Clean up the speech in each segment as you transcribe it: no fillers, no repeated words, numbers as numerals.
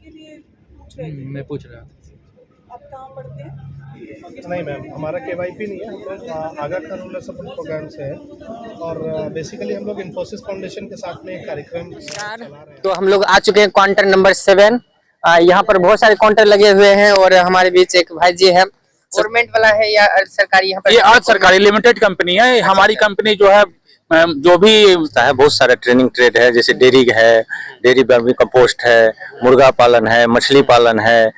के लिए पूछ रहे थे? मैं पूछ रहा था। आप कहाँ पढ़ते हैं? नहीं मैम, हमारा KYP नहीं है। हम लोग आगा का रूरल सपोर्ट प्रोग्राम से है और बेसिकली हम लोग इन्फोसिस फाउंडेशन के साथ में एक कार्यक्रम चला रहे हैं। तो हम लोग आ चुके हैं काउंटर नंबर 7। यहाँ पर बहुत सारे काउंटर लगे हुए हैं और हमारे बीच एक भाई जी है। गवर्नमेंट वाला है या अर्ध सरकारी? यहाँ पर ये अर्ध सरकारी लिमिटेड कंपनी है। हमारी कंपनी जो है जो भी होता है, बहुत सारा ट्रेनिंग ट्रेड है, जैसे डेयरी है, डेयरी वर्मी कंपोस्ट है, मुर्गा पालन है, मछली पालन है,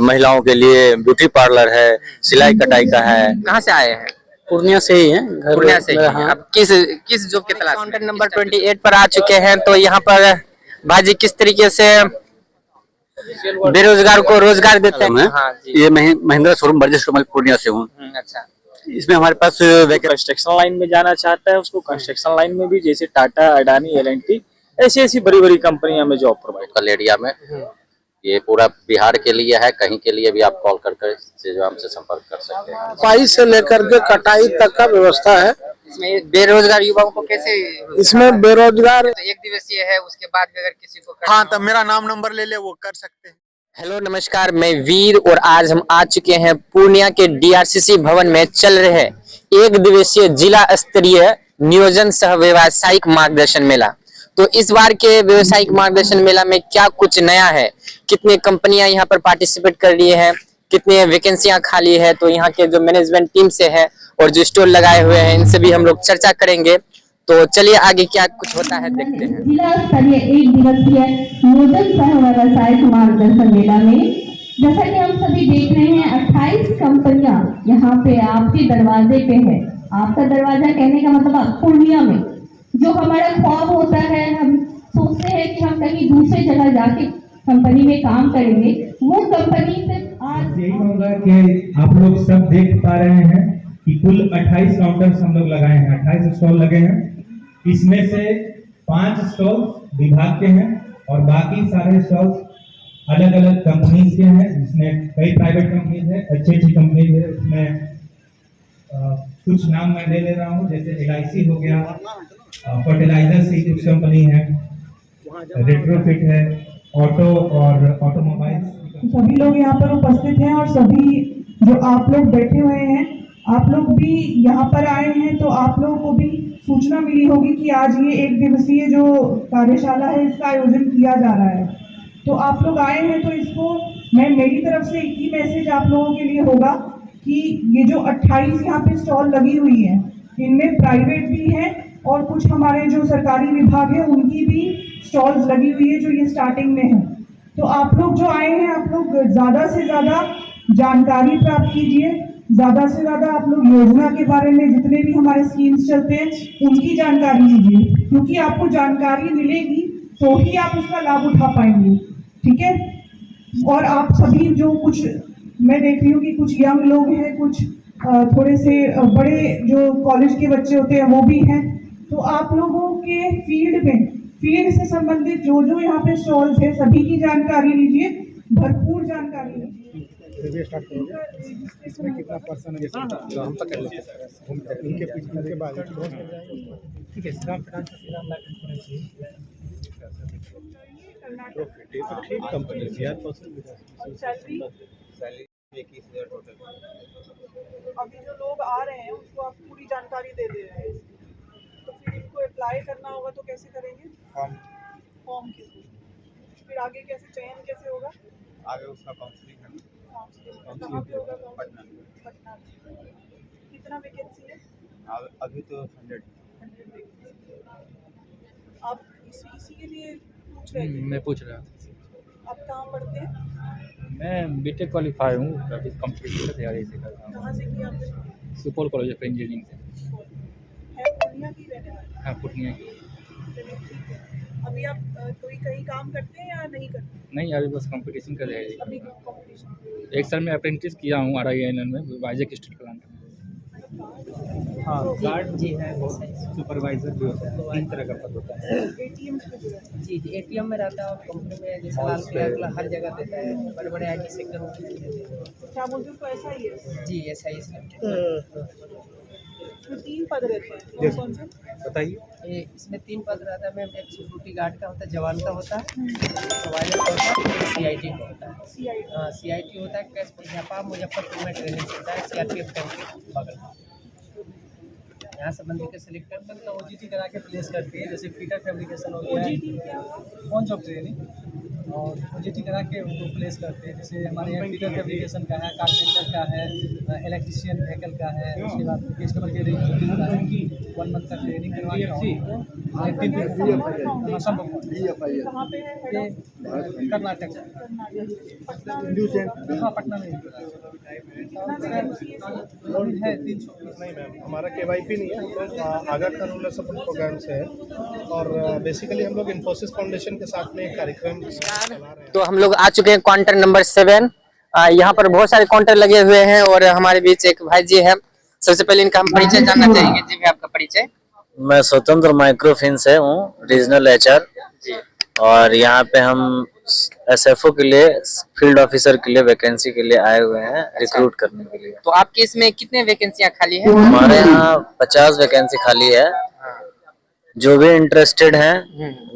महिलाओं के लिए ब्यूटी पार्लर है, सिलाई कटाई का है। कहाँ से आए हैं? पूर्णिया से ही है। पूर्णिया से ही। हाँ। अब किस जॉब के तलाश? काउंटर नंबर 28 पर आ चुके हैं। तो यहाँ पर भाजी किस तरीके से बेरोजगार को रोजगार देते हैं? हाँ जी। ये महिंद्रा शोरूम बर्जेस पूर्णिया से हूँ। अच्छा। इसमें हमारे पास कंस्ट्रक्शन लाइन में जाना चाहता है, उसको कंस्ट्रक्शन लाइन में भी, जैसे टाटा, अडानी, L&T, ऐसी बड़ी बड़ी कंपनियां में जॉब प्रोवाइड लोकल एरिया में। ये पूरा बिहार के लिए है, कहीं के लिए भी आप कॉल करके हमसे संपर्क कर सकते हैं। सफाई से लेकर के कटाई तक का व्यवस्था है। इसमें बेरोजगार युवाओं को कैसे? इसमें बेरोजगार तो एक दिवसीय है, उसके बाद भी अगर किसी को हाँ, तब मेरा नाम नंबर ले ले, वो कर सकते हैं। हेलो नमस्कार, मैं वीर और आज हम आ चुके हैं पूर्णिया के DRCC भवन में चल रहे एक दिवसीय जिला स्तरीय नियोजन सह व्यवसायिक मार्गदर्शन मेला। तो इस बार के व्यवसायिक मार्गदर्शन मेला में क्या कुछ नया है, कितनी कंपनियां यहाँ पर पार्टिसिपेट कर रही है, कितनी वैकेंसियां खाली है, तो यहाँ के जो मैनेजमेंट टीम से है और जो स्टॉल लगाए हुए हैं इनसे भी हम लोग चर्चा करेंगे। तो चलिए आगे क्या कुछ होता है देखते हैं। जिला स्तरीय एक दिवसीय नियोजन सह व्यवसायिक मार्गदर्शन मेला में जैसा कि हम सभी देख रहे हैं 28 कंपनियां यहाँ पे आपके दरवाजे पे है। आपका दरवाजा कहने का मतलब पूर्णिया में जो हमारा ख्वाब होता है, हम सोचते हैं कि हम कहीं दूसरे जगह जाके कंपनी में काम करेंगे, वो कंपनी से आज यही कहूँगा कि आप लोग सब देख पा रहे हैं कि कुल 28 काउंटर्स हम लोग लगाए हैं, 28 स्टॉल लगे हैं। इसमें से 5 स्टॉल विभाग के हैं और बाकी सारे स्टॉल अलग अलग कंपनीज के हैं, जिसमें कई प्राइवेट कंपनीज है, अच्छी कंपनीज है। उसमें कुछ नाम मैं ले ले रहा हूँ, जैसे LIC हो गया, फर्टिलाइजर से कुछ कंपनी है, रेट्रोफिट है, ऑटो और ऑटोमोबाइल्स। सभी लोग यहाँ पर उपस्थित हैं और सभी जो आप लोग बैठे हुए हैं, आप लोग भी यहाँ पर आए हैं, तो आप लोगों को भी सूचना मिली होगी कि आज ये एक दिवसीय जो कार्यशाला है इसका आयोजन किया जा रहा है। तो आप लोग आए हैं, तो इसको मेरी तरफ से एक ही मैसेज आप लोगों के लिए होगा कि ये जो 28 यहाँ पे स्टॉल लगी हुई है, इनमें प्राइवेट भी है और कुछ हमारे जो सरकारी विभाग है उनकी भी स्टॉल्स लगी हुई है जो ये स्टार्टिंग में है। तो आप लोग जो आए हैं, आप लोग ज़्यादा से ज़्यादा जानकारी प्राप्त कीजिए, ज़्यादा से ज़्यादा आप लोग योजना के बारे में, जितने भी हमारे स्कीम्स चलते हैं उनकी जानकारी लीजिए, क्योंकि आपको जानकारी मिलेगी तो ही आप उसका लाभ उठा पाएंगे। ठीक है? और आप सभी जो कुछ मैं देख रही हूँ कि कुछ यंग लोग हैं, कुछ थोड़े से बड़े जो कॉलेज के बच्चे होते हैं वो भी हैं, तो आप लोगों के फील्ड से संबंधित जो यहाँ पे स्टॉल्स है सभी की जानकारी लीजिए, भरपूर जानकारी लीजिए। इसमें कितना पर्सन है हम तक उनके पीछे के बाद ठीक है। ठीक कंपनी यार अभी जो लोग आ रहे हैं उनको आप पूरी जानकारी दे दे रहे हैं, तो फिर इनको अप्लाई करना होगा तो कैसे करेंगे? फॉर्म के फिर आगे कैसे चयन कैसे होगा? आगे उसका काउंसलिंग है। कहाँ पे होगा? पटना। कितना वैकेंसी है? अभी तो 100 आप इसी के लिए पूछ रहे थे? मैं पूछ रहा था। आप कहाँ पढ़ते हैं? मैं BTech क्वालिफाई हूँ, अभी कंप्यूटर की तैयारी से कर रहा हूँ। कहाँ से किया आपने? सुपौल कॉलेज ऑफ इंजीनियरिंग से। है पूर्णिया की रहने वाले? हाँ, पूर्णिया की। चलिए ठीक है। अभी आप कोई कहीं काम करते हैं या नहीं करते? नहीं, अभी बस कंपटीशन का तैयारी। अभी कंपटीशन। एक साल में अप्रेंटिस किया हूँ RINL में, वाइजैक स्टील प्लांट में। हाँ, गार्ड जी है, सुपरवाइजर भी होता है, 3 तरह का पद होता है। ATM से जुड़ा है? जी ATM में रहता है और कंपनी में जैसे लाल किला हर जगह देता है, बड़े बड़े IT सेक्टर में क्या बोलते हैं उसको? ऐसा ही है जी, ऐसा ही है। इसमें 3 पद रहते हैं, कौन से बताइए। इसमें 3 पद रहता है मैम। एक सिक्योरिटी गार्ड का होता है, जवान का होता है, हवाई का होता है, CIT में होता है। हाँ, CIT होता है कैश नेपाल मुजफ्फरपुर में ट्रेनिंग होता है, CRPF कैंप के बगल में। यहाँ से बंदे के सिलेक्ट कर तो OGT करा के प्लेस करती है, जैसे फीटर फैब्रिकेशन हो गया, ऑन जॉब ट्रेनिंग, और OGT करा के उनको प्लेस करते हैं। जैसे हमारे यहाँ फीटर फैब्रिकेशन का है, कारपेंटर का है, इलेक्ट्रिशियन व्हीकल का है, उसके बाद कस्टमर के रेंज का है। 1 मंथ का ट्रेनिंग करवा के कर्नाटक, हाँ पटना में है 300। नहीं मैम, हमारा KYP नहीं है, हम लोग आगा का रूरल सपोर्ट प्रोग्राम से है। और बेसिकली हम लोग इन्फोसिस फाउंडेशन के साथ में एक कार्यक्रम चला रहे हैं। तो हम लोग आ चुके हैं काउंटर नंबर 7। यहाँ पर बहुत सारे काउंटर लगे हुए हैं और हमारे बीच एक भाई जी है। सबसे पहले इनका हम परिचय जानना चाहेंगे। जी भी आपका परिचय। मैं स्वतंत्र माइक्रोफिन से हूँ, रीजनल HR, और यहाँ पे हम SFO के लिए, फील्ड ऑफिसर के लिए वैकेंसी के लिए आए हुए हैं, रिक्रूट करने के लिए। तो आपके इसमें कितने वैकेंसियां खाली हैं? हमारे यहाँ 50 वैकेंसी खाली है। जो भी इंटरेस्टेड हैं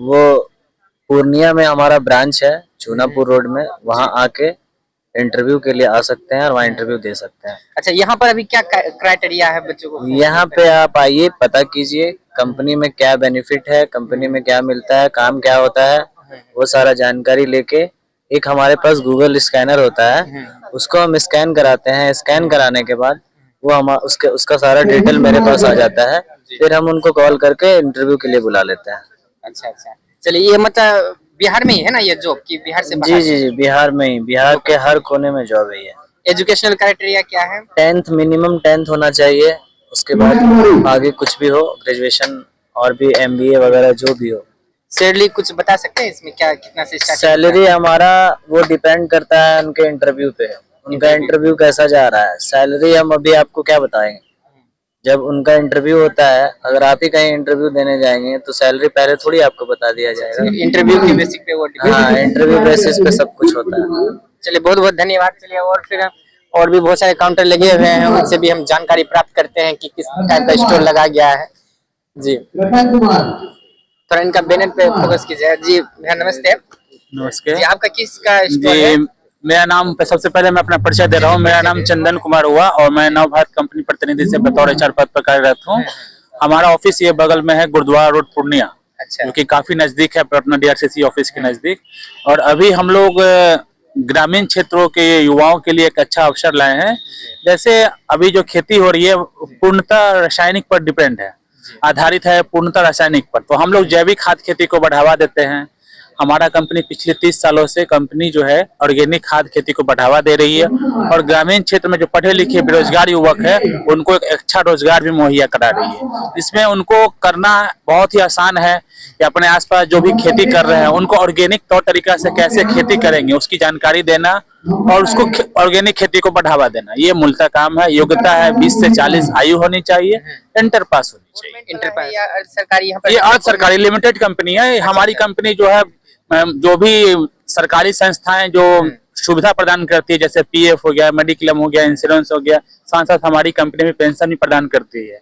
वो पूर्णिया में हमारा ब्रांच है, चूनापुर रोड में, वहाँ आके इंटरव्यू के लिए आ सकते हैं और वहाँ इंटरव्यू दे सकते हैं। अच्छा, यहाँ पर अभी क्या क्राइटेरिया है बच्चों को? यहाँ पे आप आइए, पता कीजिए कंपनी में क्या बेनिफिट है, कंपनी में क्या मिलता है, काम क्या होता है, वो सारा जानकारी लेके एक हमारे पास गूगल स्कैनर होता है, उसको हम स्कैन कराते हैं। स्कैन कराने के बाद वो उसका सारा डिटेल मेरे पास आ जाता है, फिर हम उनको कॉल करके इंटरव्यू के लिए बुला लेते हैं। अच्छा, चलिए, ये मतलब बिहार में ही है ना ये जॉब, की बिहार से बाहर? जी, बिहार में ही, बिहार के हर कोने में जॉब है ये। एजुकेशनल क्राइटेरिया क्या है? 10th मिनिमम 10th होना चाहिए, उसके बाद आगे कुछ भी हो, ग्रेजुएशन और भी MBA वगैरह जो भी हो। सैलरी कुछ बता सकते हैं इसमें, क्या कितना से स्टार्ट? सैलरी हमारा वो डिपेंड करता है उनके इंटरव्यू पे, उनका इंटरव्यू कैसा जा रहा है। सैलरी हम अभी आपको क्या बताएंगे, जब उनका इंटरव्यू होता है। अगर आप ही कहीं इंटरव्यू देने जाएंगे तो सैलरी पहले थोड़ी आपको बता दिया जाएगा। इंटरव्यू के बेसिस पे वो? हाँ, इंटरव्यू बेसिस पे सब कुछ होता है। चलिए, बहुत बहुत धन्यवाद। चलिए, और फिर और भी बहुत सारे काउंटर लगे हुए हैं, उनसे भी हम जानकारी प्राप्त करते हैं कि किस टाइप का स्टोर लगा गया है। जी, थोड़ा इनका बैनर पे फोकस कीजिए। जी भैया नमस्ते। नमस्ते जी, आपका किसका स्टोर है? मेरा नाम, सबसे पहले मैं अपना परिचय दे रहा हूँ। मेरा नाम चंदन कुमार हुआ और मैं नवभारत कंपनी प्रतिनिधि से बतौर HR पद पर कार्यरत हूँ। हमारा ऑफिस ये बगल में है, गुरुद्वारा रोड पूर्णिया, जो कि काफी नजदीक है पटना DRCC ऑफिस के नजदीक। और अभी हम लोग ग्रामीण क्षेत्रों के युवाओं के लिए एक अच्छा अवसर लाए हैं। जैसे अभी जो खेती हो रही है पूर्णतः रासायनिक पर डिपेंड है, आधारित है पूर्णतः रासायनिक पर। तो हम लोग जैविक खाद खेती को बढ़ावा देते हैं। हमारा कंपनी पिछले 30 सालों से कंपनी जो है ऑर्गेनिक खाद खेती को बढ़ावा दे रही है और ग्रामीण क्षेत्र में जो पढ़े लिखे बेरोजगार युवक है उनको एक अच्छा रोजगार भी मुहैया करा रही है। इसमें उनको करना बहुत ही आसान है कि अपने आसपास जो भी खेती कर रहे हैं उनको ऑर्गेनिक तौर तरीका से कैसे खेती करेंगे उसकी जानकारी देना और उसको ऑर्गेनिक खेती को बढ़ावा देना, ये मूलतः काम है। योग्यता है 20 से 40 आयु होनी चाहिए, इंटर पास होनी चाहिए। इंटर पास या सरकारी? यहाँ पर ये अर्ध सरकारी लिमिटेड कंपनी है। हमारी कंपनी जो है जो भी सरकारी संस्थाएं जो सुविधा प्रदान करती है, जैसे PF हो गया, मेडिक्लेम हो गया, इंश्योरेंस हो गया, साथ साथ हमारी कंपनी में पेंशन भी प्रदान करती है।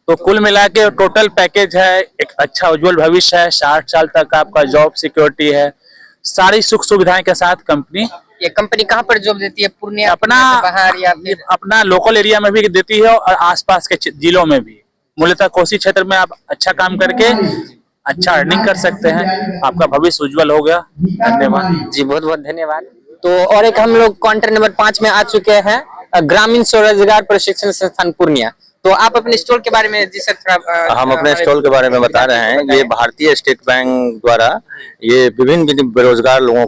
तो कुल मिला के टोटल पैकेज है, एक अच्छा उज्जवल भविष्य है, 60 साल तक आपका जॉब सिक्योरिटी है, सारी सुख सुविधाएं के साथ कंपनी। ये कंपनी कहाँ पर जॉब देती है? पूर्णिया अपना बाहर या फिर अपना लोकल एरिया में भी देती है और आसपास के जिलों में भी। मूलतः कोसी क्षेत्र में आप अच्छा काम करके अच्छा अर्निंग कर सकते हैं, आपका भविष्य उज्जवल हो गया। धन्यवाद जी, बहुत बहुत धन्यवाद। तो और एक हम लोग काउंटर नंबर 5 में आ चुके हैं, ग्रामीण स्वरोजगार प्रशिक्षण संस्थान पूर्णिया। तो आप अपने स्टॉल के बारे में जी सर थोड़ा हम अपने स्टॉल के बारे में बता रहे हैं। ये भारतीय स्टेट बैंक द्वारा ये विभिन्न बेरोजगार लोगों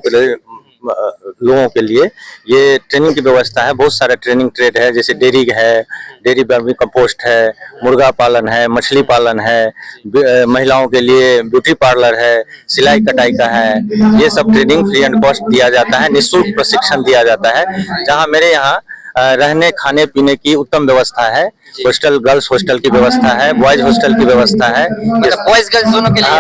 के लिए ये ट्रेनिंग की व्यवस्था है। बहुत सारे ट्रेनिंग ट्रेड है, जैसे डेयरी कंपोस्ट है, मुर्गा पालन है, मछली पालन है, महिलाओं के लिए ब्यूटी पार्लर है, सिलाई कटाई का है। ये सब ट्रेनिंग फ्री एंड कॉस्ट दिया जाता है, निःशुल्क प्रशिक्षण दिया जाता है। जहाँ मेरे यहाँ रहने खाने पीने की उत्तम व्यवस्था है। हॉस्टल, गर्ल्स हॉस्टल की व्यवस्था है, बॉयज हॉस्टल की व्यवस्था है, बॉयज गर्ल्स दोनों के लिए?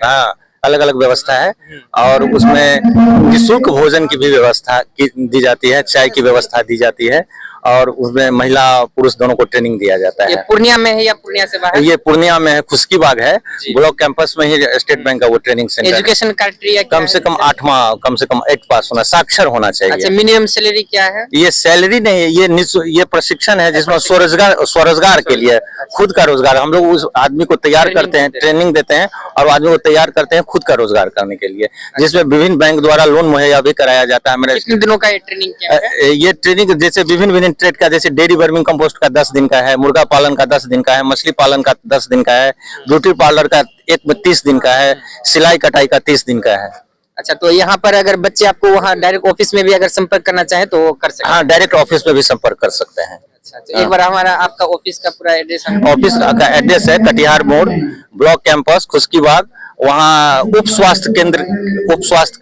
हाँ, अलग अलग व्यवस्था है। और उसमें निःशुल्क भोजन की भी व्यवस्था दी जाती है, चाय की व्यवस्था दी जाती है और उसमें महिला पुरुष दोनों को ट्रेनिंग दिया जाता ये है। पूर्णिया में है या पूर्णिया से बाहर? ये पूर्णिया में है, खुशकी बाग है, ब्लॉक कैंपस में ही स्टेट बैंक का वो ट्रेनिंग सेंटर है। एजुकेशन क्राइटेरिया कम से कम 8वां, कम से कम 8 पास होना, साक्षर होना अच्छा, चाहिए। मिनिमम सैलरी क्या है? ये सैलरी नहीं है, ये प्रशिक्षण है जिसमें स्वरोजगार के लिए, खुद का रोजगार। हम लोग उस आदमी को तैयार करते हैं, ट्रेनिंग देते हैं और आदमी को तैयार करते हैं खुद का रोजगार करने के लिए, जिसमें विभिन्न बैंक द्वारा लोन मुहैया भी कराया जाता है। मेरे कितने दिनों का ये ट्रेनिंग क्या है? ये ट्रेनिंग जैसे विभिन्न ट्रेड का, जैसे डेयरी वर्मिंग कंपोस्ट का 10 दिन का है, मुर्गा पालन का 10 दिन का है, मछली पालन का 10 दिन का है, ब्यूटी पार्लर का 30 दिन का है, सिलाई कटाई का 30 दिन का है। अच्छा, तो यहाँ पर अगर बच्चे आपको वहाँ डायरेक्ट ऑफिस में भी अगर संपर्क करना चाहे तो वो कर सकते हैं? हाँ, डायरेक्ट ऑफिस में भी संपर्क कर सकते हैं। अच्छा, तो एक बार हमारा आपका ऑफिस का पूरा एड्रेस? ऑफिस का एड्रेस है कटिहार मोड़, ब्लॉक कैंपस, खुशकी बाग, वहाँ उप स्वास्थ्य केंद्र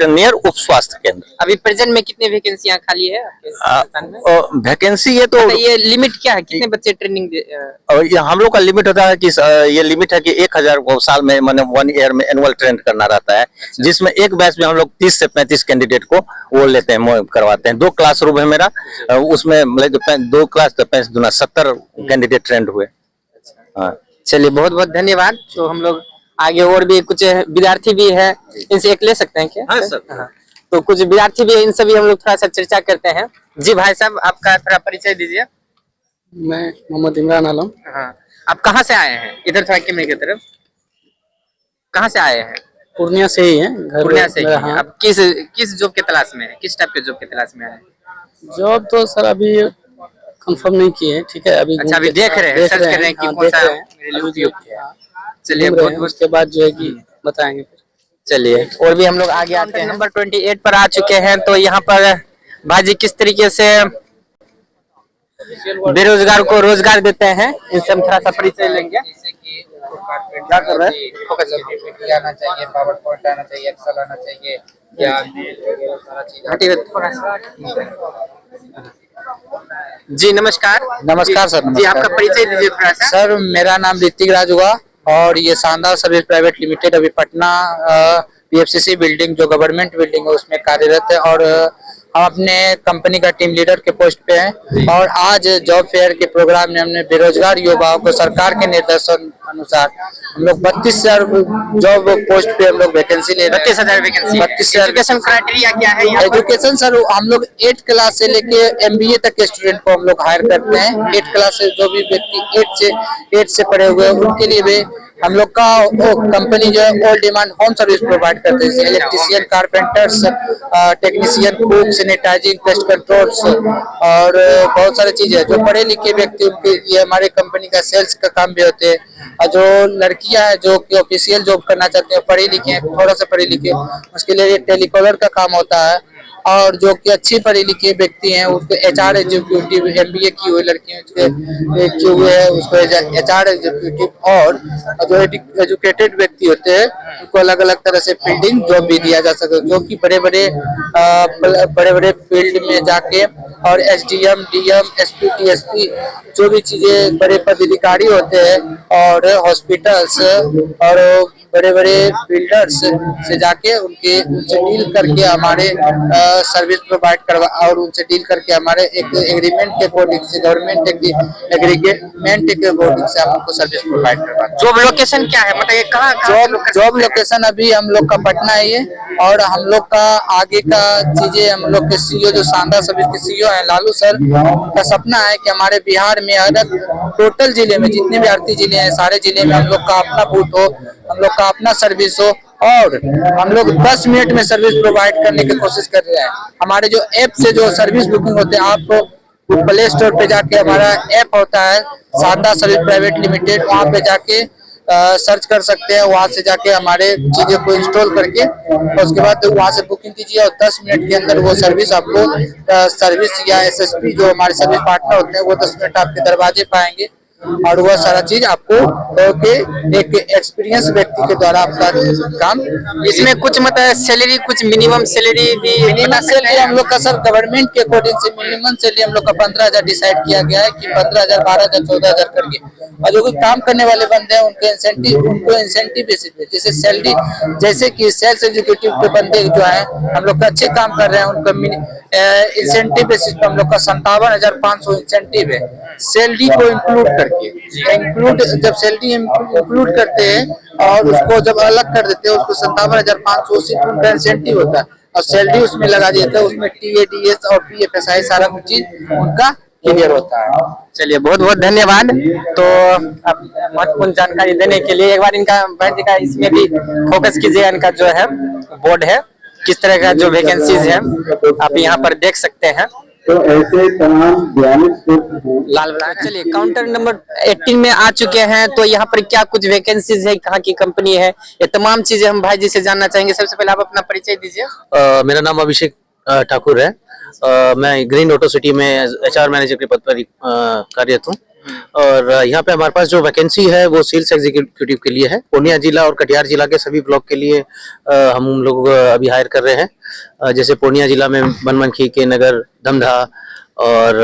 नियर उप स्वास्थ्य केंद्र। अभी प्रेजेंट में कितनी वैकेंसियां खाली है आपके संस्थान में? वैकेंसी ये तो ये लिमिट क्या है, कितने बच्चे ट्रेनिंग ये हम लोग का लिमिट होता है कि ये लिमिट है कि 1000 साल में, माने 1 ईयर में एनुअल ट्रेंड करना रहता है, जिसमें एक बैच में हम लोग 30 से 35 कैंडिडेट को वो लेते हैं, करवाते हैं। 2 क्लासरूम है मेरा, उसमें 2 क्लास तो 5 दूना 70 कैंडिडेट ट्रेंड हुए। हाँ, चलिए, बहुत बहुत धन्यवाद। तो हम लोग आगे और भी कुछ विद्यार्थी भी है, इनसे एक ले सकते हैं क्या? हाँ सर। हाँ। तो कुछ विद्यार्थी भी है, इनसे भी हम लोग थोड़ा सा चर्चा करते हैं। जी भाई साहब, आपका थोड़ा परिचय दीजिए। मैं मोहम्मद इमरान आलम। हाँ, आप कहाँ से आए हैं? इधर थोड़ा कैमरे की तरफ, कहाँ से आए हैं? पूर्णिया से ही है घर। पूर्णिया से ही मेरा, हैं। हाँ। आप किस जॉब के तलाश में है? किस टाइप के जॉब के तलाश में आए हैं? जॉब तो सर अभी कंफर्म नहीं की है, ठीक है। अभी अच्छा, अभी देख रहे हैं, सर्च कर रहे हैं कि कौन सा मेरे लिए उपयुक्त है। चलिए, बहुत बहुत उसके बाद जो है कि बताएंगे फिर। चलिए, और भी हम लोग आगे आते हैं। नंबर 28 पर आ चुके हैं। तो यहाँ पर भाजी किस तरीके से बेरोजगार को रोजगार देते हैं, इनसे हम थोड़ा सा परिचय लेंगे। क्या कर रहे हैं? फोकस कीजिए। आना चाहिए, पावर पॉइंट आना चाहिए, एक्सेल आना चाहिए, ज्ञान सारा चीज। हटिए थोड़ा सा। जी नमस्कार। नमस्कार सर। जी, आपका परिचय दीजिए थोड़ा सा। सर, मेरा नाम ऋतिक राज हुआ और ये शानदार सर्विस प्राइवेट लिमिटेड अभी पटना PFCC बिल्डिंग, जो गवर्नमेंट बिल्डिंग है, उसमें कार्यरत है और हम अपने कंपनी का टीम लीडर के पोस्ट पे हैं। और आज जॉब फेयर के प्रोग्राम में हमने बेरोजगार युवाओं को सरकार के निर्देशन अनुसार हम लोग 32,000 जॉब पोस्ट पे हम लोग वैकेंसी ले रहे हैं। 32,000 वैकेंसी। 32,000। एजुकेशन क्राइटेरिया क्या है? एजुकेशन सर, हम लोग 8 क्लास से लेके MBA तक के स्टूडेंट को हम लोग हायर करते हैं। 8 क्लास से जो भी व्यक्ति 8 से पढ़े हुए हैं, उनके लिए भी हम लोग का कंपनी जो है all demand home service provide करते हैं, जैसे electrician, carpenters, technician, cook, sanitising, pest controls और बहुत सारी चीजें। जो पढ़े लिखे व्यक्ति, उनके लिए हमारे कंपनी का सेल्स का काम भी होते हैं। और जो लड़कियां हैं जो कि ऑफिशियल जॉब करना चाहते हैं, पढ़ी लिखे हैं, थोड़ा सा पढ़ी लिखे, उसके लिए टेलीकॉलर का काम होता है। और जो कि अच्छी पढ़ी लिखी व्यक्ति हैं, उसको HR एग्जीक्यूटिव, MBA की हुई लड़कियों किए हुए हैं, उसको HR एग्जीक्यूटिव। और जो एजुकेटेड व्यक्ति होते हैं, उनको अलग अलग तरह से फील्डिंग जॉब भी दिया जा सकता है, जो कि बड़े बड़े फील्ड में जाके और SDM, DM, SP, TSP जो भी चीजें बड़े पदाधिकारी होते हैं और हॉस्पिटल्स और बड़े बिल्डर्स से जाके उनसे डील करके हमारे सर्विस प्रोवाइड करवा और उनसे डील करके हमारे एक एग्रीमेंट के अकॉर्डिंग से, गवर्नमेंट एग्रीमेंट के अकॉर्डिंग से हम लोग सर्विस प्रोवाइड करवाते हैं। जॉब लोकेशन क्या है, बताइए कहाँ? जॉब लोकेशन अभी हम लोग का पटना है ये, और हम लोग का आगे का चीजें हम लोग के CEO जो शानदार सर्विस के CEO हैं लालू सर, का सपना है कि हमारे बिहार में हर टोटल जिले में जितने भी आरती जिले हैं, सारे जिले में हम लोग का अपना बूथ हो, हम लोग का अपना सर्विस हो, और हम लोग 10 मिनट में सर्विस प्रोवाइड करने की कोशिश कर रहे हैं। हमारे जो ऐप से जो सर्विस बुकिंग होते हैं, आप प्ले स्टोर पे जाके हमारा ऐप होता है शानदार सर्विस प्राइवेट लिमिटेड, वहाँ पे जाके सर्च कर सकते हैं। वहाँ से जाके हमारे चीजें को इंस्टॉल करके और उसके बाद वहाँ से बुकिंग कीजिए और 10 मिनट के अंदर वो सर्विस आपको सर्विस या SSP जो हमारे सर्विस पार्टनर होते हैं, वो 10 मिनट आपके दरवाजे पाएंगे और वह सारा चीज आपको एक एक्सपीरियंस व्यक्ति के द्वारा आपका काम। इसमें कुछ मतलब सैलरी, कुछ मिनिमम सैलरी भी, मिनिमम सैलरी हम लोग का सर गवर्नमेंट के अकॉर्डिंग से मिनिमम सैलरी हम लोग का 15,000 डिसाइड किया गया है कि 15,000, 12,000, 14,000 करके। और जो भी काम करने वाले बंदे हैं उनको इंसेंटिव बेसिस पे, जैसे सैलरी, जैसे कि सेल्स एग्जीक्यूटिव के बंदे जो है हम लोग का अच्छे काम कर रहे हैं, उनका इंसेंटिव बेसिस पे हम लोग का 57,500 इंसेंटिव है सैलरी को इंक्लूड करके। इंक्लूड जब सैलरी इंक्लूड करते हैं और उसको जब अलग कर देते हैं, उसको 57,500 से उनका इंसेंटिव होता है और सैलरी उसमें लगा देते हैं। उसमें TADS और PFSI सारा कुछ चीज उनका क्लियर होता है। चलिए बहुत बहुत धन्यवाद। तो आप महत्वपूर्ण जानकारी देने के लिए एक बार इनका भाई जी का इसमें भी फोकस कीजिए। इनका जो है बोर्ड है, किस तरह का जो वैकेंसीज है आप यहाँ पर देख सकते हैं। तो ऐसे तमाम 42 लाल बना। चलिए काउंटर नंबर 18 में आ चुके हैं। तो यहाँ पर क्या कुछ वैकेंसीज है, कहाँ की कंपनी है, ये तमाम चीजें हम भाई जी से जानना चाहेंगे। सबसे पहले आप अपना परिचय दीजिए। मेरा नाम अभिषेक ठाकुर है। मैं ग्रीन ऑटो सिटी में HR मैनेजर के पद पर कार्यरत हूँ। और यहाँ पे हमारे पास जो वैकेंसी है वो सेल्स एग्जीक्यूटिव के लिए है। पूर्णिया जिला और कटिहार जिला के सभी ब्लॉक के लिए हम लोग अभी हायर कर रहे हैं। जैसे पूर्णिया जिला में बनमनखी के नगर, धमधा और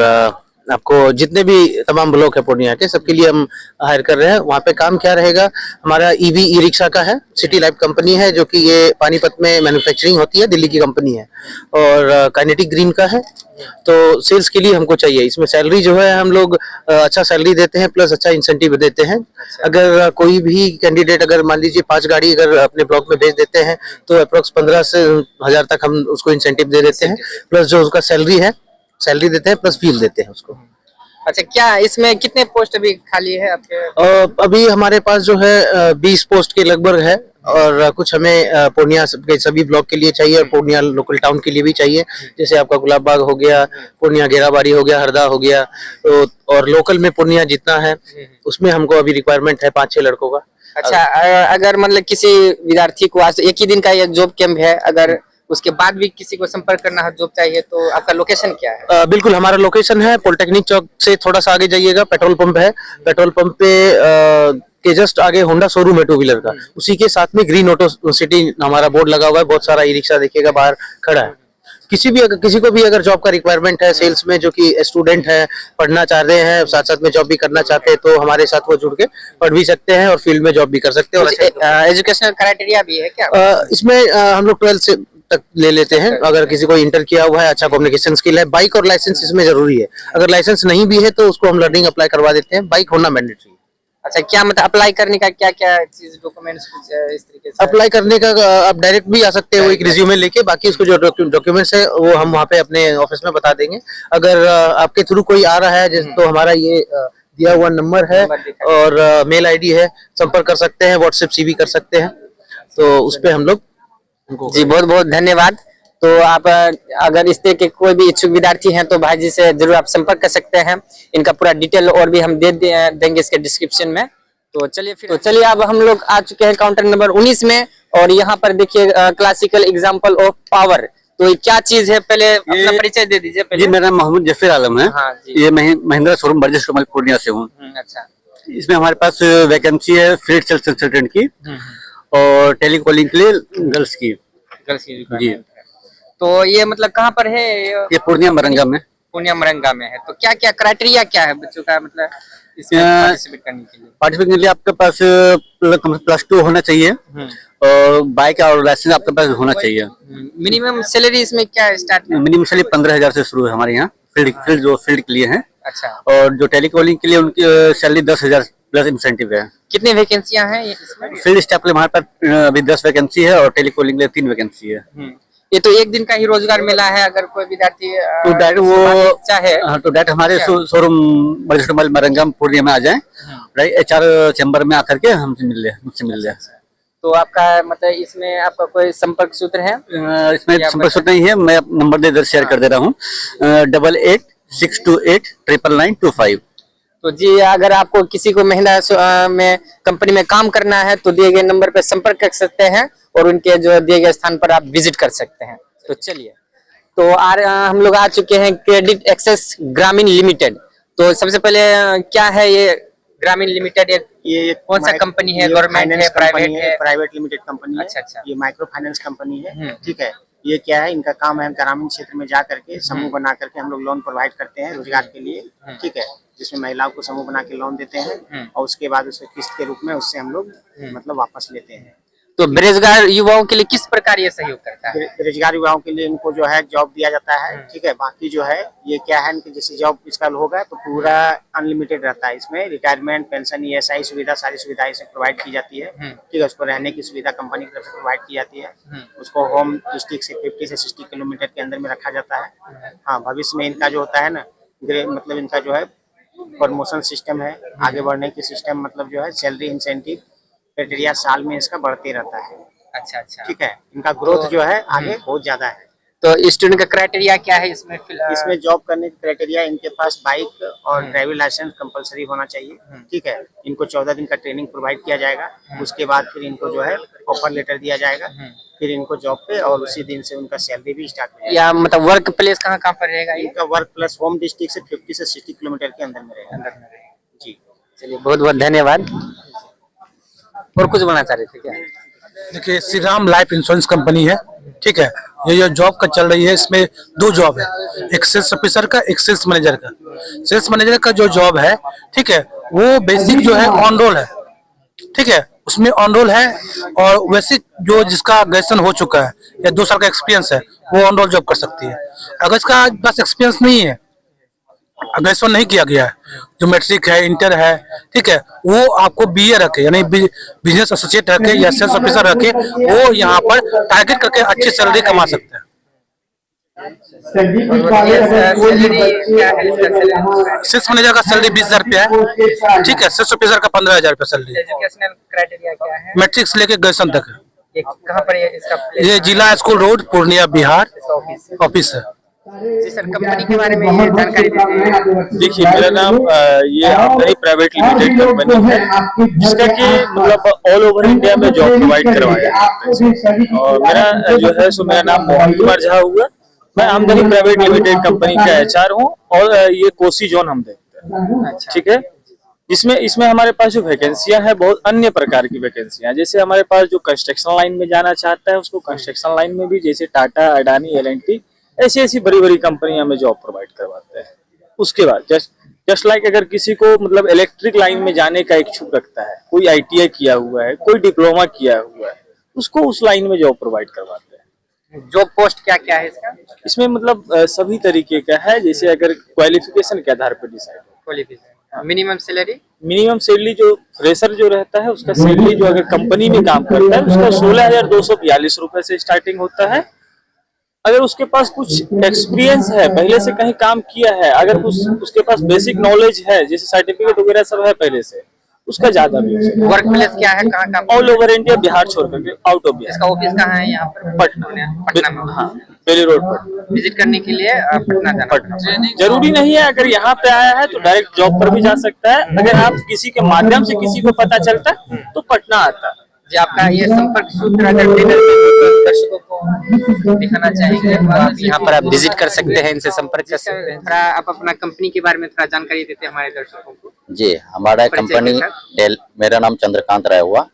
आपको जितने भी तमाम ब्लॉक है पूर्णिया के, सबके लिए हम हायर कर रहे हैं। वहाँ पे काम क्या रहेगा, हमारा EV ई रिक्शा का है। सिटी लाइफ कंपनी है जो कि ये पानीपत में मैन्युफैक्चरिंग होती है, दिल्ली की कंपनी है। और काइनेटिक ग्रीन का है। तो सेल्स के लिए हमको चाहिए। इसमें सैलरी जो है हम लोग अच्छा सैलरी देते हैं प्लस अच्छा इंसेंटिव देते हैं। अगर कोई भी कैंडिडेट अगर मान लीजिए 5 गाड़ी अगर अपने ब्लॉक में भेज देते हैं तो अप्रोक्स 15,000 तक हम उसको इंसेंटिव दे देते हैं। प्लस जो उसका सैलरी है, सैलरी देते हैं प्लस फील देते हैं उसको। अच्छा, क्या इसमें कितने पोस्ट अभी खाली है आपके? अभी हमारे पास जो है 20 पोस्ट के लगभग है। और कुछ हमें पूर्णिया के सभी ब्लॉक के लिए चाहिए और पूर्णिया लोकल टाउन के लिए भी चाहिए। जैसे आपका गुलाब बाग हो गया, पूर्णिया गेराबाड़ी हो गया, हरदा हो गया। तो और लोकल में पूर्णिया जितना है उसमें हमको अभी रिक्वायरमेंट है 5-6 लड़कों का। अच्छा, अगर मतलब किसी विद्यार्थी को आज एक ही दिन का ये जॉब कैंप है, अगर उसके बाद भी किसी को संपर्क करना है, जॉब चाहिए, तो आपका लोकेशन क्या है? बिल्कुल, हमारा लोकेशन है पॉलिटेक्निक चौक से थोड़ा सा आगे जाइएगा, पेट्रोल पंप है। पेट्रोल पंप पे के जस्ट आगे होंडा शोरूम है 2 व्हीलर का। उसी के साथ में ग्रीन ऑटो सिटी हमारा बोर्ड लगा हुआ है। बहुत सारा ई रिक्शा देखिएगा बाहर खड़ा है। किसी को भी अगर जॉब का रिक्वायरमेंट है सेल्स में, जो कि स्टूडेंट है, पढ़ना चाह रहे हैं, साथ साथ में जॉब भी करना चाहते हैं, तो हमारे साथ वो जुड़ के पढ़ भी सकते हैं और फील्ड में जॉब भी कर सकते हैं। और एजुकेशनल क्राइटेरिया भी है क्या? इसमें हम लोग 12th से तक ले लेते हैं। अगर किसी को इंटर किया हुआ है, अच्छा कम्युनिकेशन स्किल है, बाइक और लाइसेंस इसमें जरूरी है। अगर लाइसेंस नहीं भी है तो उसको हम लर्निंग अप्लाई करवा देते हैं। बाइक होना मैंडेटरी है। अच्छा, क्या मतलब अप्लाई करने का क्या क्या चीज, डॉक्यूमेंट्स कुछ इस तरीके से? अप्लाई करने का आप डायरेक्ट भी आ सकते हैं वो एक रिज्यूमे लेके। बाकी उसको जो डॉक्यूमेंट्स है वो हम वहाँ पे अपने ऑफिस में बता देंगे। अगर आपके थ्रू कोई आ रहा है तो हमारा ये दिया हुआ नंबर है और मेल ID है, संपर्क कर सकते हैं, व्हाट्सएप CV कर सकते हैं। तो उस पे हम लोग जी बहुत बहुत धन्यवाद। तो आप अगर इस तरह के कोई भी इच्छुक विद्यार्थी हैं तो भाई जी से जरूर आप संपर्क कर सकते हैं। इनका पूरा डिटेल और भी हम दे देंगे इसके डिस्क्रिप्शन में। तो चलिए अब हम लोग आ चुके हैं काउंटर नंबर 19 में। और यहाँ पर देखिए क्लासिकल एग्जाम्पल ऑफ पावर। तो ये क्या चीज है, पहले अपना परिचय दे दीजिए पहले। जी, मेरा नाम मोहम्मद जफर आलम है। हाँ जी। ये महिंद्रा शोरूम बर्जेस कमल पूर्णिया से हूँ। अच्छा, इसमें हमारे पास वैकेंसी है फील्ड सेल्स कंसल्टेंट की और टेलीकॉलिंग के लिए गर्ल्स की। जी, तो ये मतलब कहाँ पर है? ये पूर्णिया मरंगा में। पूर्णिया मरंगा में है। तो क्या क्या क्राइटेरिया क्या है बच्चों का, मतलब इसमें पार्टिसिपेट करने के लिए? पार्टिसिपेट के लिए आपके पास +2 होना चाहिए और बाइक और लाइसेंस आपके पास होना चाहिए। मिनिमम सैलरी इसमें क्या स्टार्ट है? मिनिमम सैलरी 15,000 से शुरू है हमारे यहाँ फील्ड के लिए है। अच्छा, और जो टेलीकॉलिंग के लिए उनकी सैलरी 10,000 प्लस इंसेंटिव है। कितने वैकेंसियां हैं इसमें? फील्ड स्टाफ के लिए हमारे पास अभी 10 वैकेंसी है और टेलीकॉलिंग के लिए 3 वैकेंसी है। ये तो एक दिन का ही रोजगार मिला है। अगर कोई विद्यार्थी तो डायरेक्ट वो चाहे तो डायरेक्ट हमारे शोरूम मरंगा पूर्णिया में आ जाए, राइट HR चैम्बर में आकर के मुझसे मिल जाए। तो आपका मतलब इसमें आपका कोई संपर्क सूत्र है? इसमें संपर्क सूत्र नहीं है, मैं नंबर दे शेयर कर दे रहा हूँ 8862899925। तो जी, अगर आपको किसी को महिंद्रा में कंपनी में काम करना है तो दिए गए नंबर पर संपर्क कर सकते हैं और उनके जो दिए गए स्थान पर आप विजिट कर सकते हैं। तो चलिए, तो हम लोग आ चुके हैं क्रेडिट एक्सेस ग्रामीण लिमिटेड। तो सबसे पहले क्या है ये ग्रामीण लिमिटेड ये कौन सा कंपनी है, गवर्नमेंट है, प्राइवेट है? प्राइवेट लिमिटेड कंपनी है। अच्छा। ये माइक्रो फाइनेंस कंपनी है। ठीक है, ये क्या है, इनका काम है ग्रामीण क्षेत्र में जा करके समूह बना करके हम लोग लोन प्रोवाइड करते हैं रोजगार के लिए। ठीक है, जिसमें महिलाओं को समूह बना के लोन देते हैं और उसके बाद उसे किस्त के रूप में उससे हम लोग मतलब वापस लेते हैं। तो बेरोजगार युवाओं के लिए किस प्रकार ये सहयोग करता है? बेरोजगार युवाओं के लिए इनको जो है जॉब दिया जाता है। ठीक है, बाकी जो है ये क्या है इनकी जैसे जॉब इसका होगा तो पूरा अनलिमिटेड रहता है। इसमें रिटायरमेंट, पेंशन, ESI सुविधा, सारी सुविधाएं इसमें प्रोवाइड की जाती है। ठीक है, उसको रहने की सुविधा कंपनी की तरफ से प्रोवाइड की जाती है। उसको होम डिस्ट्रिक्ट से 50 से 60 किलोमीटर के अंदर में रखा जाता है। हाँ, भविष्य में इनका जो होता है ना, मतलब इनका जो है प्रमोशन सिस्टम है, आगे बढ़ने की सिस्टम, मतलब जो है सैलरी इंसेंटिव क्राइटेरिया साल में इसका बढ़ते रहता है। अच्छा। ठीक है, इनका ग्रोथ जो है आगे बहुत ज्यादा है। तो स्टूडेंट का क्राइटेरिया क्या है इसमें? इसमें जॉब करने का क्राइटेरिया इनके पास बाइक और ड्राइविंग लाइसेंस कंपलसरी होना चाहिए। ठीक है, इनको 14 दिन का ट्रेनिंग प्रोवाइड किया जाएगा। उसके बाद फिर इनको जो है ऑफर लेटर दिया जाएगा, फिर इनको जॉब पे और उसी दिन से उनका सैलरी भी स्टार्ट हो जाएगा। या मतलब वर्क प्लेस कहाँ पर रहेगा? इनका वर्क प्लेस होम डिस्ट्रिक्ट से 50 से 60 किलोमीटर के अंदर में रहेगा। जी, चलिए, बहुत बहुत धन्यवाद। और कुछ बोलना चाह रहे थे क्या? देखिए, Shri Ram life insurance company है। ठीक है, ये जो जॉब का चल रही है इसमें 2 जॉब है, एक सेल्स ऑफिसर का, एक सेल्स मैनेजर का। सेल्स मैनेजर का जो जॉब है, ठीक है, वो बेसिक जो है ऑन रोल है। ठीक है, उसमें ऑन रोल है, और वैसे जो जिसका ग्रेजुएशन हो चुका है या 2 साल का एक्सपीरियंस है वो ऑन रोल जॉब कर सकती है। अगर इसका बस एक्सपीरियंस नहीं है, ग्रेजुएशन नहीं किया गया है, जो मैट्रिक है, इंटर है, ठीक है, वो आपको BA रखे यानी बिजनेस एसोसिएट रखे या सेल्स ऑफिसर रखे, वो यहाँ पर टारगेट करके अच्छी सैलरी कमा सकते हैं। सेल्स मैनेजर का सैलरी 20,000 रुपया है। ठीक है, सेल्स ऑफिसर का 15,000 रुपया सैलरी। एजुकेशनल क्राइटेरिया क्या है? मैट्रिक से लेके ग्रेजुएशन तक है। ये कहाँ पर है इसका? ये जिला school road, Purnia, Bihar office है। जी सर, कंपनी के बारे में ये जानकारी देते हैं। देखिए, मेरा नाम ये आमदनी प्राइवेट लिमिटेड कंपनी है, जिसका कि मतलब ऑल ओवर इंडिया में जॉब प्रोवाइड करवाया जाता है। और मेरा जो है सो मेरा नाम मोहन कुमार झा हुआ। मैं आमदनी प्राइवेट लिमिटेड कंपनी का HR हूँ, और ये कोसी जोन हम देखते हैं। ठीक है, इसमें हमारे पास जो वैकेंसियां हैं बहुत अन्य प्रकार की वैकेंसियां, जैसे हमारे पास जो कंस्ट्रक्शन लाइन में जाना चाहता है उसको कंस्ट्रक्शन लाइन में भी, जैसे टाटा, अडानी, L&T ऐसी बड़ी कंपनियां में जॉब प्रोवाइड करवाते हैं। उसके बाद जस्ट लाइक अगर किसी को मतलब इलेक्ट्रिक लाइन में जाने का इच्छुक रखता है, कोई ITI किया हुआ है, कोई डिप्लोमा किया हुआ है, उसको उस लाइन में जॉब प्रोवाइड करवाते हैं। जॉब पोस्ट क्या क्या है इसका? इसमें मतलब सभी तरीके का है, जैसे अगर क्वालिफिकेशन के आधार पर डिसाइड हो। मिनिमम सैलरी जो फ्रेशर जो रहता है उसका सैलरी जो अगर कंपनी में काम करता है उसका 16,242 रुपए से स्टार्टिंग होता है। अगर उसके पास कुछ एक्सपीरियंस है, पहले से कहीं काम किया है, अगर उसके पास बेसिक नॉलेज है, जैसे सर्टिफिकेट वगैरह सब है पहले से, उसका ज्यादा भी हो सकता है। वर्क प्लेस क्या है, कहाँ का? ऑल ओवर इंडिया, बिहार छोड़ करके आउट ऑफ बिहार। इसका ऑफिस कहाँ है? यहाँ पर पटना में। हाँ, बेली रोड पर। विजिट करने के लिए पटना जाना जरूरी नहीं है, अगर यहाँ पे आया है तो डायरेक्ट जॉब पर भी जा सकता है। अगर आप किसी के माध्यम से किसी को पता चलता है तो पटना आता है। जी, आपका ये संपर्क सूत्र अगर दर्शकों को दिखाना चाहेंगे तो यहाँ पर आप विजिट कर सकते हैं, इनसे संपर्क कर सकते हैं। थोड़ा आप अपना कंपनी के बारे में थोड़ा जानकारी देते हैं हमारे दर्शकों को। जी, हमारा कंपनी डेल, मेरा नाम चंद्रकांत राय हुआ।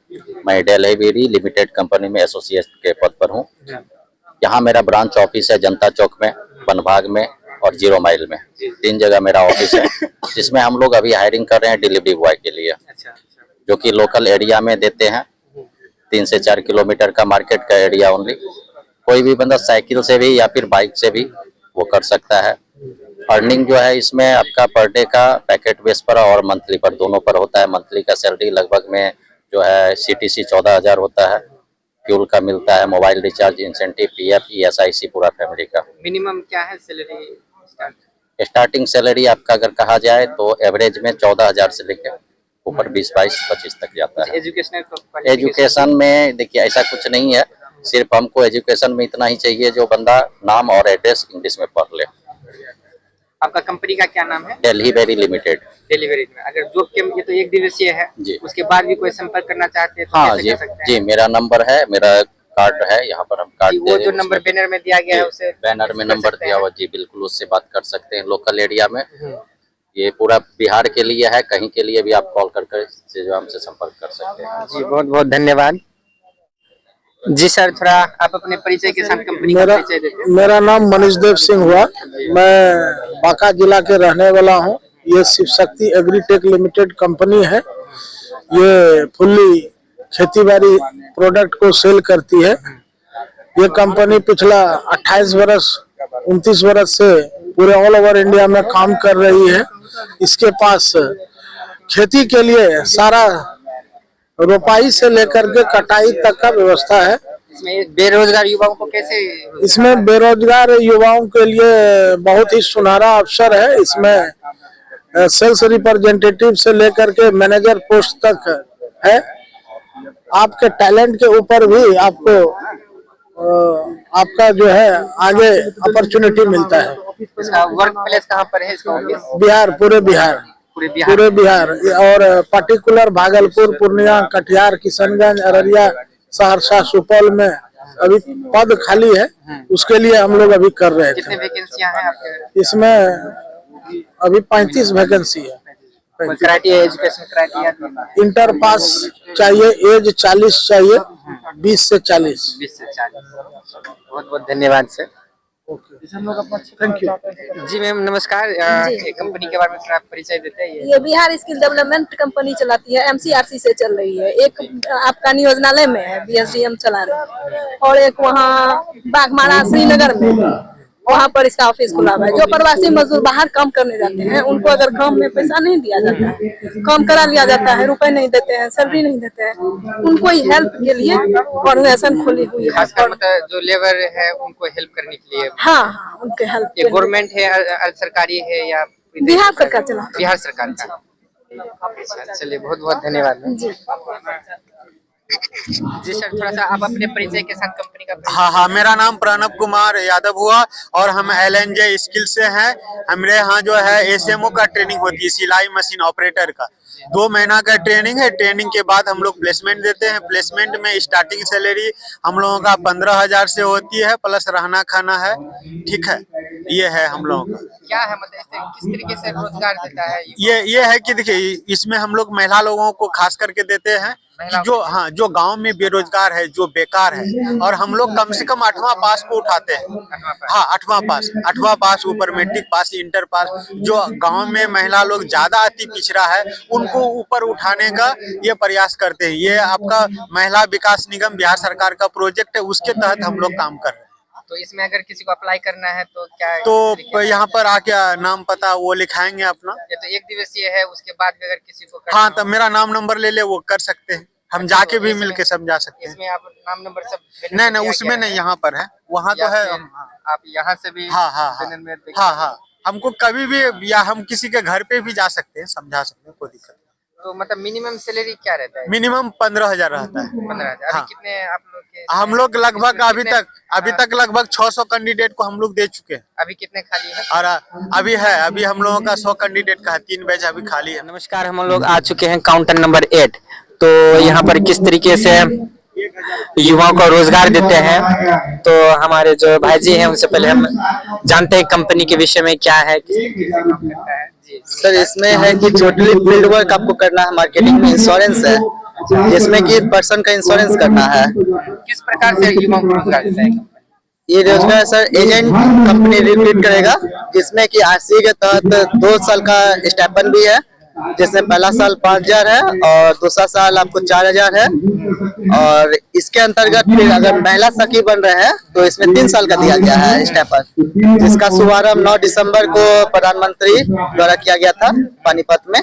मैं डेल हेवेरी लिमिटेड कंपनी में एसोसिएट के पद पर हूँ। यहाँ मेरा ब्रांच ऑफिस है जनता चौक में, बनभाग में और 0 माइल में। 3 जगह मेरा ऑफिस है, जिसमें हम लोग अभी हायरिंग कर रहे हैं डिलीवरी बॉय के लिए, जो कि लोकल एरिया में देते हैं। 3 से 4 किलोमीटर का मार्केट का एरिया ओनली। कोई भी बंदा साइकिल से भी या फिर बाइक से भी वो कर सकता है। अर्निंग जो है इसमें आपका पर डे का पैकेट बेस पर और मंथली पर, दोनों पर होता है। मंथली का सैलरी लगभग में जो है CTC 14,000 होता है। फ्यूल का मिलता है, mobile recharge, incentive, PF, ESIC पूरा फैमिली का। मिनिमम क्या है सैलरी? स्टार्टिंग सैलरी आपका अगर कहा जाए तो एवरेज में 14,000 से लेकर ऊपर 20, 22, 25 तक जाता है। एजुकेशन में देखिए ऐसा कुछ नहीं है, सिर्फ हमको एजुकेशन में इतना ही चाहिए जो बंदा नाम और एड्रेस इंग्लिश में पढ़ ले। आपका कंपनी का क्या नाम है? Del हेवेरी limited. डिलीवरी में अगर जॉब के ये तो 1 दिवसीय है जी, उसके बाद भी कोई संपर्क करना चाहते हैं तो हाँ कैसे जी, कर सकते हैं? जी मेरा नंबर है, मेरा कार्ड है, यहाँ पर हम कार्ड वो जो नंबर बैनर में दिया गया है उसे बैनर में नंबर दिया हुआ जी, बिल्कुल उससे बात कर सकते हैं। लोकल एरिया में ये पूरा बिहार के लिए है, कहीं के लिए भी आप कॉल करके से जो हमसे संपर्क कर सकते हैं। जी बहुत बहुत धन्यवाद। जी सर, थोड़ा आप अपने परिचय के साथ कंपनी का परिचय देते हैं। मेरा नाम मनीष देव सिंह हुआ, मैं बांका जिला के रहने वाला हूँ। ये Shiv Shakti agritech limited company है। ये फुल्ली खेतीबाड़ी प्रोडक्ट को सेल करती है। ये कंपनी पिछला 28 वर्ष 29 वर्ष से पूरे ऑल ओवर इंडिया में काम कर रही है। इसके पास खेती के लिए सारा रोपाई से लेकर के कटाई तक का व्यवस्था है। इसमें बेरोजगार युवाओं को कैसे? इसमें बेरोजगार युवाओं के लिए बहुत ही सुनहरा अवसर है। इसमें सेल्स रिप्रेजेंटेटिव से लेकर के मैनेजर पोस्ट तक है। आपके टैलेंट के ऊपर भी आपको आपका जो है आगे अपॉर्चुनिटी मिलता है। इसका वर्क प्लेस कहाँ पर है इसका ऑफिस? बिहार, पूरे बिहार और पर्टिकुलर भागलपुर, पूर्णिया, कटिहार, किशनगंज, अररिया, सहरसा, सुपौल में अभी पद खाली है। उसके लिए हम लोग अभी कर रहे थे। कितने वैकेंसियां हैं आपके? इसमें अभी 35 वैकेंसी है। Criteria, education criteria? Inter pass चाहिए, एज 40 चाहिए, 20 से 40। बहुत बहुत धन्यवाद सर। Thank you. जी मैम नमस्कार। कंपनी के बारे में थोड़ा परिचय देते हैं। ये बिहार स्किल डेवलपमेंट कंपनी चलाती है, MCRC से चल रही है। एक आपका नियोजनालय में है, BSDM चला रही है, और एक वहाँ बागमारा श्रीनगर में, वहाँ पर इसका ऑफिस खुला हुआ है। जो प्रवासी मजदूर बाहर काम करने जाते हैं, उनको अगर काम में पैसा नहीं दिया जाता है, काम करा लिया जाता है, रुपए नहीं देते हैं, सैलरी नहीं देते हैं, उनको हेल्प के लिए ऑर्गेनाइजेशन खुली हुई है। खासकर मतलब जो लेबर है उनको हेल्प करने के लिए? हाँ, उनके हेल्प। ये गवर्नमेंट है, अर्ध सरकारी है या बिहार सरकार चला? बिहार सरकार का। चलिए बहुत बहुत धन्यवाद जी। जी सर, थोड़ा सा आप अपने परिचय के साथ कंपनी का? हाँ, मेरा नाम प्रणव कुमार यादव हुआ और हम LNJ स्किल से हैं। हमारे यहाँ जो है SMO का ट्रेनिंग होती है, सिलाई मशीन ऑपरेटर का। 2 महीना का ट्रेनिंग है। ट्रेनिंग के बाद हम लोग प्लेसमेंट देते हैं। प्लेसमेंट में स्टार्टिंग सैलरी हम लोगों का 15,000 से होती है, प्लस रहना खाना है। ठीक है, ये है हम लोगों का। क्या है मतलब किस तरीके से रोजगार देता है ये है कि देखिए, इसमें हम लोग महिला लोगों को खास करके देते हैं कि जो गांव में बेरोजगार है, जो बेकार है, और हम लोग कम से कम 8वां पास को उठाते हैं। हाँ, 8वां पास ऊपर मैट्रिक पास, इंटर पास। जो गांव में महिला लोग ज्यादा अति पिछड़ा है, उनको ऊपर उठाने का ये प्रयास करते हैं। ये आपका महिला विकास निगम बिहार सरकार का प्रोजेक्ट है, उसके तहत हम लोग काम कर रहे हैं। तो इसमें अगर किसी को अप्लाई करना है तो क्या? तो यहाँ पर आके नाम पता वो लिखाएंगे अपना। ये तो 1 दिवसीय है, उसके बाद भी अगर किसी को हाँ, तो मेरा नाम नंबर ले ले, वो कर सकते हैं। हम जाके भी मिलके समझा सकते हैं। इसमें आप नाम नंबर सब? नहीं, उसमें नहीं, यहाँ पर है। वहाँ तो है। आप यहाँ से भी? हाँ, हमको कभी भी, या हम किसी के घर पे भी जा सकते हैं, समझा सकते हैं, कोई दिक्कत नहीं। तो मतलब मिनिमम सैलरी क्या रहता है? मिनिमम 15,000 रहता है। 15,000। हाँ। कितने आप लोग के? हम लोग लगभग अभी तक लगभग 600 कैंडिडेट को हम लोग दे चुके हैं। अभी कितने खाली है? और अभी हम लोगों का 100 कैंडिडेट का है, 3 बैच अभी खाली है। नमस्कार, हम लोग आ चुके हैं काउंटर नंबर 8। तो यहाँ पर किस तरीके से युवाओं को रोजगार देते हैं, तो हमारे जो भाई जी हैं उनसे पहले हम जानते हैं कंपनी के विषय में क्या है, किस तरीके से काम करता है। सर, इसमें है कि टोटली फील्ड वर्क आपको करना है। मार्केटिंग में इंश्योरेंस है, जिसमें कि पर्सन का इंश्योरेंस करना है। किस प्रकार से युवाओं को रोजगार देता है? ये रोजगार सर एजेंट कंपनी रिक्रूट करेगा, जिसमें कि RC के तहत 2 साल का स्टाइपेंड भी है, जिसमें पहला साल 5,000 है और दूसरा साल आपको 4,000 है। और इसके अंतर्गत फिर अगर महिला सखी बन रहे हैं तो इसमें 3 साल का दिया गया है स्टाइपेंड, जिसका शुभारंभ 9 दिसंबर को प्रधानमंत्री द्वारा किया गया था पानीपत में।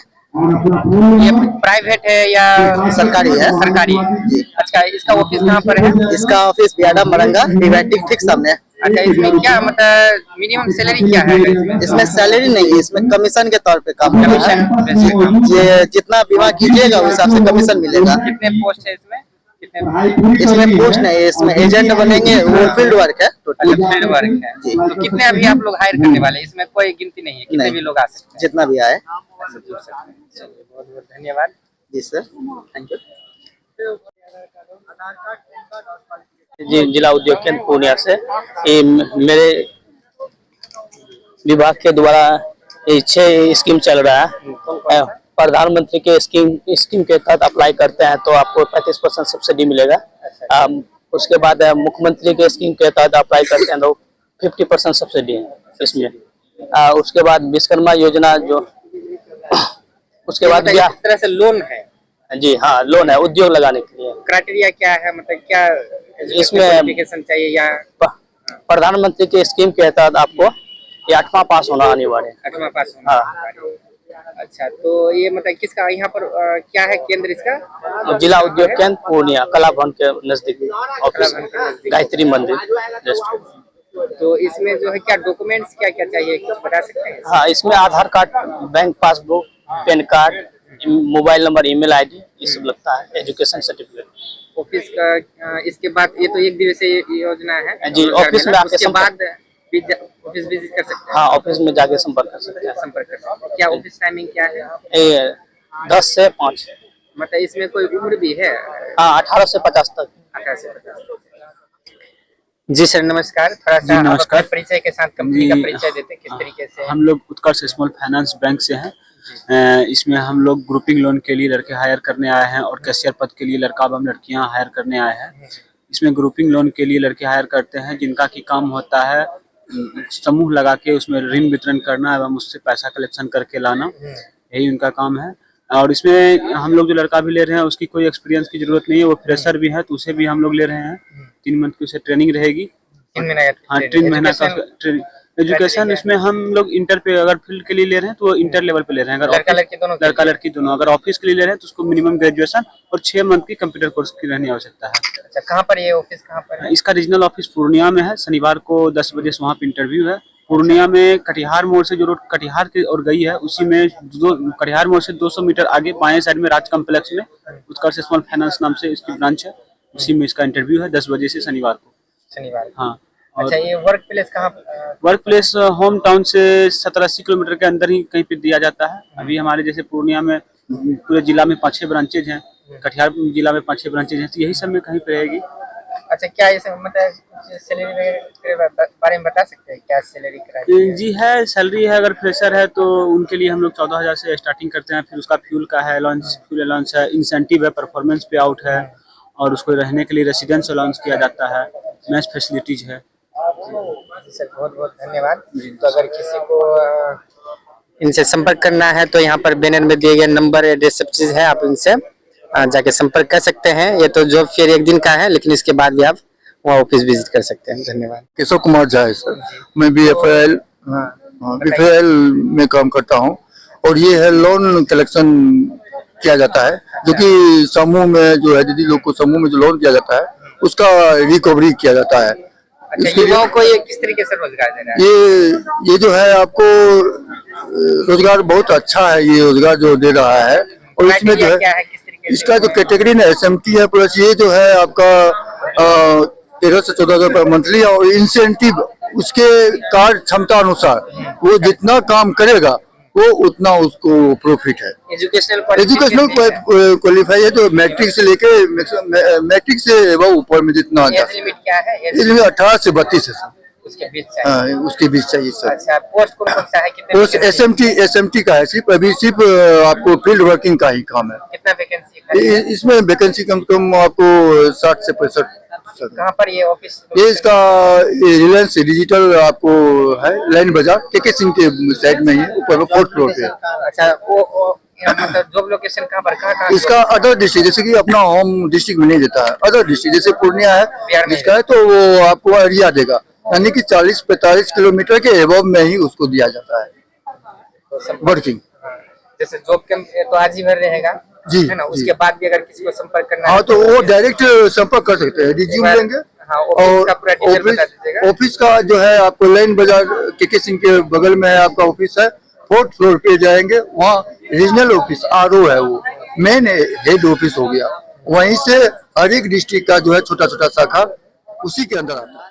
ये प्राइवेट है या सरकारी है? सरकारी है जी। अच्छा, इसका ऑफिस कहाँ पर है? इसका ऑफिस बियाडा मरंगा डिवाइटिक ठीक सामने। अच्छा, इसमें क्या मतलब मिनिमम सैलरी क्या है? इसमें सैलरी नहीं है, इसमें कमीशन के तौर पे काम करना है। ये जितना बीमा कीजिएगा उस हिसाब से कमीशन मिलेगा। कितने पोस्ट है इसमें? इसमें पोस्ट नहीं है, इसमें एजेंट बनेंगे। वो फील्ड वर्क है, फील्ड वर्क है जी। तो कितने अभी आप लोग हायर करने वाले हैं? इसमें कोई गिनती नहीं है, कितने भी लोग आ सकते हैं? जितना भी आए। बहुत बहुत धन्यवाद जी सर, थैंक यू। जी, जिला उद्योग केंद्र पूर्णिया से। ये मेरे विभाग के द्वारा ये 6 स्कीम चल रहा है। प्रधानमंत्री के स्कीम के तहत अप्लाई करते हैं तो आपको 35% सब्सिडी मिलेगा। उसके बाद मुख्यमंत्री के स्कीम के तहत अप्लाई करते हैं तो 50% सब्सिडी है इसमें। उसके बाद विश्वकर्मा योजना जो उसके बाद मतलब एक तरह से लोन है। जी हाँ, लोन है उद्योग लगाने के लिए। क्राइटेरिया क्या है, मतलब क्या इसमें क्वालिफिकेशन चाहिए या प्रधानमंत्री के स्कीम के तहत आपको ये 8वां पास होना अनिवार्य है। 8वां पास होना। अच्छा, तो ये मतलब किसका यहाँ पर क्या है केंद्र इसका? जिला उद्योग केंद्र पूर्णिया कला भवन के नजदीक ऑफिस गायत्री मंदिर जस्ट। तो इसमें जो है क्या डॉक्यूमेंट्स क्या क्या चाहिए, कुछ बता सकते हैं? हाँ, इसमें Aadhaar card, bank passbook, PAN card, mobile number, email ID, ये सब लगता है, एजुकेशन सर्टिफिकेट। ऑफिस का इसके बाद ये तो 1 दिवसीय योजना है जी, ऑफिस में आके उसके बाद ऑफिस विजिट कर सकते हैं। हाँ, ऑफिस में जाके संपर्क कर सकते हैं। क्या ऑफिस टाइमिंग क्या है? ये 10 से 5। मतलब इसमें कोई उम्र भी है? हाँ, 18 से 50 तक। 18 से 50। जी सर नमस्कार, थोड़ा सा नमस्कार, परिचय के साथ कंपनी का परिचय देते किस तरीके से? हम लोग उत्कर्ष स्मॉल फाइनेंस बैंक से हैं। इसमें हम लोग ग्रुपिंग लोन के लिए लड़के हायर करने आए हैं और कैशियर पद के लिए लड़का एवं लड़कियां हायर करने आए हैं। इसमें ग्रुपिंग लोन के लिए लड़के हायर करते हैं जिनका की काम होता है समूह लगा के उसमें ऋण वितरण करना एवं उससे पैसा कलेक्शन करके लाना, यही उनका काम है। और इसमें हम लोग जो लड़का भी ले रहे हैं उसकी कोई एक्सपीरियंस की जरूरत नहीं है, वो फ्रेशर भी है तो उसे भी हम लोग ले रहे हैं। 3 मंथ की उसे ट्रेनिंग रहेगी। 3 महीना? हाँ, 3 महीना का एजुकेशन। इसमें हम लोग इंटर पे अगर फील्ड के लिए ले रहे हैं तो इंटर लेवल पे ले रहे हैं। अगर लड़का लड़की दोनों अगर ऑफिस के लिए ले रहे हैं तो उसको मिनिमम ग्रेजुएशन और 6 मंथ की कंप्यूटर कोर्स की रहने आवश्यकता है। अच्छा, कहाँ पर ये ऑफिस कहाँ पर है? इसका रीजनल ऑफिस पूर्णिया में है। शनिवार को 10 बजे से वहाँ पे इंटरव्यू है। पूर्णिया में कटिहार मोड़ से जो रोड कटिहार की ओर गई है उसी में कटिहार मोड़ से 200 मीटर आगे बाएं साइड में राज कॉम्प्लेक्स में उत्कर्ष स्मॉल फाइनेंस नाम से इसकी ब्रांच है। उसी में इसका इंटरव्यू है 10 बजे से शनिवार को। हाँ। अच्छा, ये वर्क प्लेस कहाँ? वर्क प्लेस होम टाउन से 70-80 किलोमीटर के अंदर ही कहीं पे दिया जाता है। अभी हमारे जैसे पूर्णिया में पूरे जिला में 5-6 ब्रांचेज हैं, कटिहार जिला में 5-6 ब्रांचेज हैं, तो यही सब में कहीं पे रहेगी। अच्छा, क्या ये मतलब सैलरी के बारे में बता सकते हैं, क्या सैलरी कराई? जी है, सैलरी है। अगर फ्रेशर है तो उनके लिए हम लोग 14,000 से स्टार्टिंग करते हैं। फिर उसका फ्यूल का है अलाउंस, फ्यूल अलाउंस है, इंसेंटिव है, परफॉर्मेंस पे आउट है और उसको रहने के लिए रेसिडेंस अलाउंस किया जाता है, मैच फैसिलिटीज है। सर बहुत बहुत धन्यवाद। तो अगर किसी को इनसे संपर्क करना है तो यहाँ पर बैनर में दिए गए नंबर, एड्रेस सब चीज है, आप इनसे जाके संपर्क कर सकते हैं। ये तो जॉब फेयर 1 दिन का है, लेकिन इसके बाद भी आप वहाँ ऑफिस विजिट कर सकते हैं। धन्यवाद। केशव कुमार झा है सर, मैं BFL में काम करता हूँ और ये है लोन कलेक्शन किया जाता है, जो कि समूह में जो है दीदी लोग को समूह में जो लोन दिया जाता है उसका रिकवरी किया जाता है। अच्छा, युवाओं को ये किस तरीके से रोजगार दे रहा है? ये जो है आपको रोजगार बहुत अच्छा है, ये रोजगार जो दे रहा है। और इसमें जो है इसका जो कैटेगरी ना SMT है, प्लस ये जो है आपका 13 से 14 हज़ार मंथली और इंसेंटिव उसके कार्य क्षमता अनुसार वो जितना काम करेगा वो उतना उसको प्रॉफिट है। एजुकेशनल क्वालिफाई है तो मैट्रिक से लेके मैट्रिक से वो ऊपर में जितना आता है। लिमिट क्या है? एज लिमिट 18 से 32 है सर। उसके बीच चाहिए? हाँ, उसके बीच चाहिए सर। अच्छा, पोस्ट कौन सा है? पोस्ट SMT का है, सिर्फ अभी सिर्फ आपको फील्ड वर्किंग का ही काम है। कितना वैकेंसी? इसमें वैकेंसी कम से कम आपको 60 से 65। कहाँ पर ये ऑफिस? ये इसका रिलायंस डिजिटल आपको है, लाइन बाजार KK सिंह के साइड में ही ऊपर में 4th फ्लोर पे। अच्छा, वो मतलब जॉब लोकेशन कहाँ पर? कहाँ इसका अदर डिस्ट्रिक्ट, जैसे कि अपना होम डिस्ट्रिक्ट में नहीं देता है, अदर डिस्ट्रिक्ट जैसे पूर्णिया है जिसका है तो वो आपको एरिया देगा, यानी कि 40-45 किलोमीटर के एबव में ही उसको दिया जाता है वर्किंग। जैसे जॉब कैंप तो आज ही भर रहेगा जी, है ना? उसके बाद भी अगर किसी को संपर्क करना हाँ है तो वो डायरेक्ट संपर्क कर सकते हैं, रिज्यूम लेंगे। और ऑफिस का जो है आपको लाइन बाजार KK सिंह के बगल में है आपका ऑफिस है, 4th फ्लोर पे जाएंगे, वहाँ रीजनल ऑफिस RO है, वो मेन हेड ऑफिस हो गया। वहीं से हर एक डिस्ट्रिक्ट का जो है छोटा छोटा शाखा उसी के अंदर आता है।